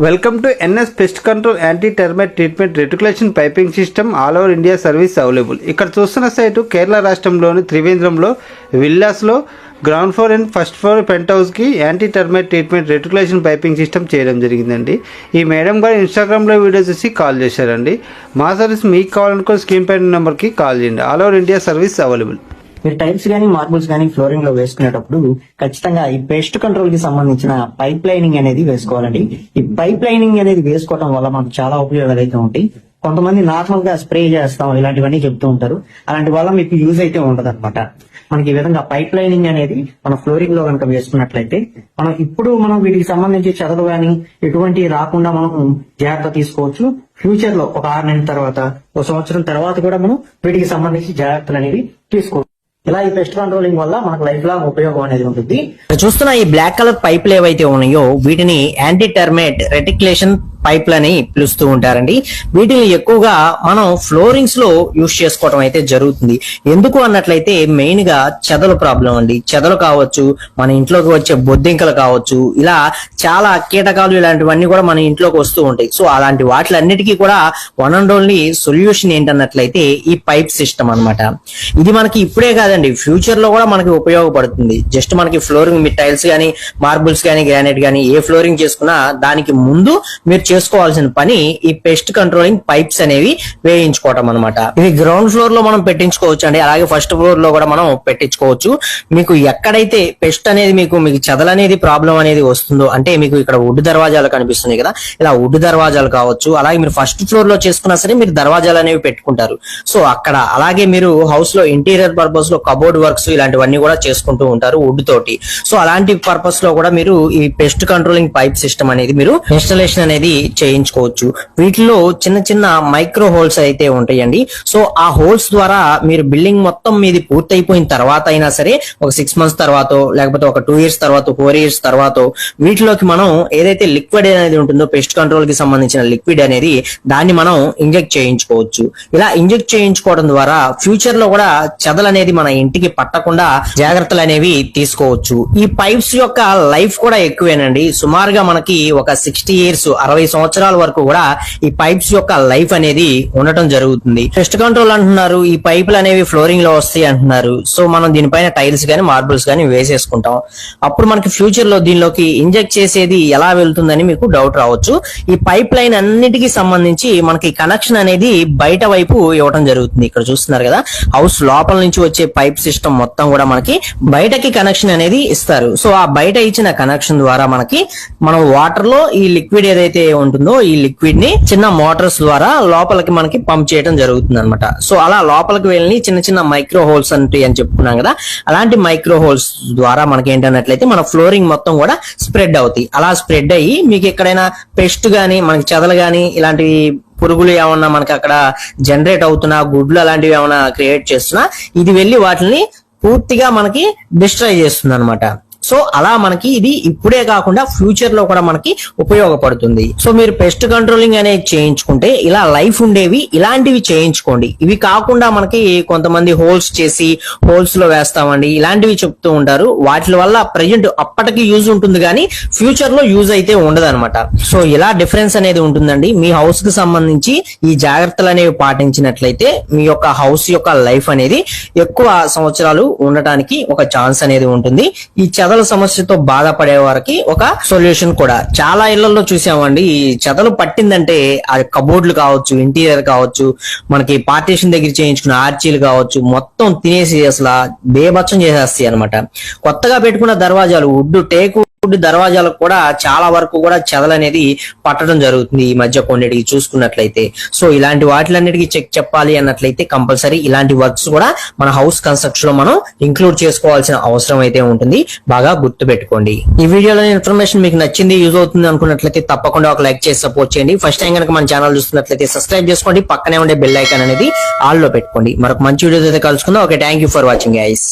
Welcome to NS pest control anti termite treatment reticulation piping system all over India service available. ఇక్కడ చూస్తున్న site Kerala రాష్ట్రంలోని త్రివేంద్రంలో విల్లాస్లో ground floor and first floor పెంట్ హౌస్కి anti termite treatment reticulation piping system చేయడం జరిగిందండి. ఈ మేడం గారు ఇన్స్టాగ్రామ్లో వీడియో చూసి కాల్ చేశారండి. మా సర్వీస్ మీకు కావాలనుకుని స్క్రీన్ పైన నెంబర్కి కాల్ చేయండి. All over India service available. మీరు టైల్స్ గానీ మార్బుల్స్ గానీ ఫ్లోరింగ్ లో వేసుకునేటప్పుడు ఖచ్చితంగా ఈ పెస్ట్ కంట్రోల్ కి సంబంధించిన పైప్ లైనింగ్ అనేది వేసుకోవాలండి. ఈ పైప్ లైనింగ్ అనేది వేసుకోవడం వల్ల మనకు చాలా ఉపయోగాలు అయితే ఉంటాయి. కొంతమంది నార్మల్ గా స్ప్రే చేస్తాం ఇలాంటివన్నీ చెప్తూ ఉంటారు. అలాంటి వల్ల మీకు యూజ్ అయితే ఉండదు అనమాట. మనకి ఈ విధంగా పైప్ లైనింగ్ అనేది మన ఫ్లోరింగ్ లో కనుక వేసుకున్నట్లయితే మనం వీటికి సంబంధించి చెదలు గానీ ఎటువంటి రాకుండా మనం జాగ్రత్త తీసుకోవచ్చు. ఫ్యూచర్ లో ఒక 6 నెలల తర్వాత, ఒక సంవత్సరం తర్వాత కూడా మనం వీటికి సంబంధించి జాగ్రత్తలు అనేవి తీసుకోవచ్చు. ఇలా ఈ పెస్ట్ కంట్రోలింగ్ వల్ల మనకు లైఫ్ లాంగ్ ఉపయోగం అనేది ఉంటుంది. చూస్తున్న ఈ బ్లాక్ కలర్ పైపులు ఏవైతే ఉన్నాయో వీటిని యాంటీ టెర్మైట్ రెటిక్యులేషన్ పైప్లని పిలుస్తూ ఉంటారండి. వీటిని ఎక్కువగా మనం ఫ్లోరింగ్స్ లో యూజ్ చేసుకోవడం అయితే జరుగుతుంది. ఎందుకు అన్నట్లయితే మెయిన్ గా చెదల ప్రాబ్లం అండి. చెదలు కావచ్చు, మన ఇంట్లోకి వచ్చే బొద్దింకలు కావచ్చు, ఇలా చాలా కీటకాలు ఇలాంటివన్నీ కూడా మన ఇంట్లోకి వస్తూ ఉంటాయి. సో అలాంటి వాటిలన్నిటికీ కూడా వన్ అండ్ ఓన్లీ సొల్యూషన్ ఏంటన్నట్లయితే ఈ పైప్ సిస్టమ్ అన్నమాట. ఇది మనకి ఇప్పుడే కాదండి, ఫ్యూచర్ లో కూడా మనకి ఉపయోగపడుతుంది. జస్ట్ మనకి ఫ్లోరింగ్ టైల్స్ గానీ, మార్బుల్స్ గానీ, గ్రానైట్ గానీ ఏ ఫ్లోరింగ్ చేసుకున్నా దానికి ముందు మీరు చేసుకోవాల్సిన పని ఈ పెస్ట్ కంట్రోలింగ్ పైప్స్ అనేవి వేయించుకోవటం అనమాట. ఇది గ్రౌండ్ ఫ్లోర్ లో మనం పెట్టించుకోవచ్చు అండి, అలాగే ఫస్ట్ ఫ్లోర్ లో కూడా మనం పెట్టించుకోవచ్చు. మీకు ఎక్కడైతే పెస్ట్ అనేది మీకు చెదలు అనేది ప్రాబ్లం అనేది వస్తుందో, అంటే మీకు ఇక్కడ వుడ్ దర్వాజాలు కనిపిస్తున్నాయి కదా, ఇలా వుడ్ దర్వాజాలు కావచ్చు, అలాగే మీరు ఫస్ట్ ఫ్లోర్ లో చేసుకున్నా సరే మీరు దర్వాజాలు అనేవి పెట్టుకుంటారు. సో అక్కడ అలాగే మీరు హౌస్ లో ఇంటీరియర్ పర్పస్ లో కబోర్డ్ వర్క్స్ ఇలాంటివన్నీ కూడా చేసుకుంటూ ఉంటారు వుడ్ తోటి. సో అలాంటి పర్పస్ లో కూడా మీరు ఈ పెస్ట్ కంట్రోలింగ్ పైప్ సిస్టమ్ అనేది మీరు ఇన్స్టాలేషన్ అనేది చేయించుకోవచ్చు. వీటిలో చిన్న చిన్న మైక్రో హోల్స్ అయితే ఉంటాయండి. సో ఆ హోల్స్ ద్వారా మీరు బిల్డింగ్ మొత్తం మీది పూర్తయిపోయిన తర్వాత అయినా సరే, ఒక 6 months తర్వాత, లేకపోతే ఒక 2 years తర్వాత, 4 years తర్వాత వీటిలోకి మనం ఏదైతే లిక్విడ్ అనేది ఉంటుందో పెస్ట్ కంట్రోల్ కి సంబంధించిన లిక్విడ్ అనేది దాన్ని మనం ఇంజెక్ట్ చేయించుకోవచ్చు. ఇలా ఇంజెక్ట్ చేయించుకోవడం ద్వారా ఫ్యూచర్ లో కూడా చెదలు అనేది మన ఇంటికి పట్టకుండా జాగ్రత్తలు అనేవి తీసుకోవచ్చు. ఈ పైప్స్ యొక్క లైఫ్ కూడా ఎక్కువేనండి. సుమారుగా మనకి ఒక 60 years 60 సంవత్సరాల వరకు కూడా ఈ పైప్స్ యొక్క లైఫ్ అనేది ఉండటం జరుగుతుంది. పెస్ట్ కంట్రోల్ అంటున్నారు, ఈ పైపులు అనేవి ఫ్లోరింగ్ లో వస్తాయి అంటున్నారు. సో మనం దీనిపైన టైల్స్ గానీ, మార్బుల్స్ గానీ వేసేసుకుంటాం. అప్పుడు మనకి ఫ్యూచర్ లో దీనిలోకి ఇంజెక్ట్ చేసేది ఎలా వెళ్తుందని మీకు డౌట్ రావచ్చు. ఈ పైప్ లైన్ అన్నిటికీ సంబంధించి మనకి కనెక్షన్ అనేది బయట వైపు ఇవ్వడం జరుగుతుంది. ఇక్కడ చూస్తున్నారు కదా, హౌస్ లోపల నుంచి వచ్చే పైప్ సిస్టమ్ మొత్తం కూడా మనకి బయటకి కనెక్షన్ అనేది ఇస్తారు. సో ఆ బయట ఇచ్చిన కనెక్షన్ ద్వారా మనం వాటర్ లో ఈ లిక్విడ్ ఏదైతే ఉంటుందో ఈ లిక్విడ్ ని చిన్న మోటార్స్ ద్వారా లోపలికి మనకి పంప్ చేయడం జరుగుతుంది అనమాట. సో అలా లోపలికి వెళ్ళి చిన్న చిన్న మైక్రో హోల్స్ అంటే అని చెప్పుకున్నాం కదా, అలాంటి మైక్రో హోల్స్ ద్వారా మనకి ఏంటన్నట్లయితే మన ఫ్లోరింగ్ మొత్తం కూడా స్ప్రెడ్ అవుతాయి. అలా స్ప్రెడ్ అయ్యి మీకు ఎక్కడైనా పెస్ట్ గానీ, మనకి చెదలు గానీ, ఇలాంటి పురుగులు ఏమన్నా మనకి అక్కడ జనరేట్ అవుతున్నా, గుడ్లు అలాంటివి ఏమైనా క్రియేట్ చేస్తున్నా, ఇది వెళ్ళి వాటిని పూర్తిగా మనకి డిస్ట్రాయ్ చేస్తుంది అనమాట. సో అలా మనకి ఇది ఇప్పుడే కాకుండా ఫ్యూచర్ లో కూడా మనకి ఉపయోగపడుతుంది. సో మీరు పెస్ట్ కంట్రోలింగ్ అనేది చేయించుకుంటే ఇలా లైఫ్ ఉండేవి ఇలాంటివి చేయించుకోండి. ఇవి కాకుండా మనకి కొంతమంది హోల్స్ చేసి హోల్స్ లో వేస్తామండి ఇలాంటివి చెప్తూ ఉంటారు. వాటి వల్ల ప్రెజెంట్ అప్పటికి యూజ్ ఉంటుంది కానీ ఫ్యూచర్ లో యూజ్ అయితే ఉండదు అనమాట. సో ఇలా డిఫరెన్స్ అనేది ఉంటుందండి. మీ హౌస్ కి సంబంధించి ఈ జాగ్రత్తలు అనేవి పాటించినట్లయితే మీ యొక్క హౌస్ యొక్క లైఫ్ అనేది ఎక్కువ సంవత్సరాలు ఉండటానికి ఒక ఛాన్స్ అనేది ఉంటుంది. ఈ చెదల సమస్యతో బాధపడే వారికి ఒక సొల్యూషన్ కూడా. చాలా ఇళ్లలో చూసామండి, ఈ చెదలు పట్టిందంటే అది కబోర్డ్లు కావచ్చు, ఇంటీరియర్ కావచ్చు, మనకి పార్టీషన్ దగ్గర చేయించుకున్న ఆర్చీలు కావచ్చు, మొత్తం తినేసి అసలు బేభత్సం చేసేస్తాయి అనమాట. కొత్తగా పెట్టుకున్న దర్వాజాలు టేకు దర్వాజాలకు కూడా చాలా వరకు కూడా చెదలు అనేది పట్టడం జరుగుతుంది ఈ మధ్య కొన్నిటికి చూసుకున్నట్లయితే. సో ఇలాంటి వాటిలన్నిటికీ చెప్పాలి అన్నట్లయితే కంపల్సరీ ఇలాంటి వర్క్స్ కూడా మన హౌస్ కన్స్ట్రక్షన్ లో మనం ఇంక్లూడ్ చేసుకోవాల్సిన అవసరం అయితే ఉంటుంది. బాగా గుర్తు పెట్టుకోండి. ఈ వీడియోలో ఇన్ఫర్మేషన్ మీకు నచ్చింది, యూజ్ అవుతుంది అనుకున్నట్లయితే తప్పకుండా ఒక లైక్ చేసి సపోర్ట్ చేయండి. ఫస్ట్ టైం కనుక మన ఛానల్ చూస్తున్నట్లయితే సబ్స్క్రైబ్ చేసుకోండి, పక్కనే ఉండే బెల్ ఐకాన్ అనేది ఆల్ లో పెట్టుకోండి. మరొక మంచి వీడియో అయితే కలుసుకుందాం. Okay, thank you for watching guys.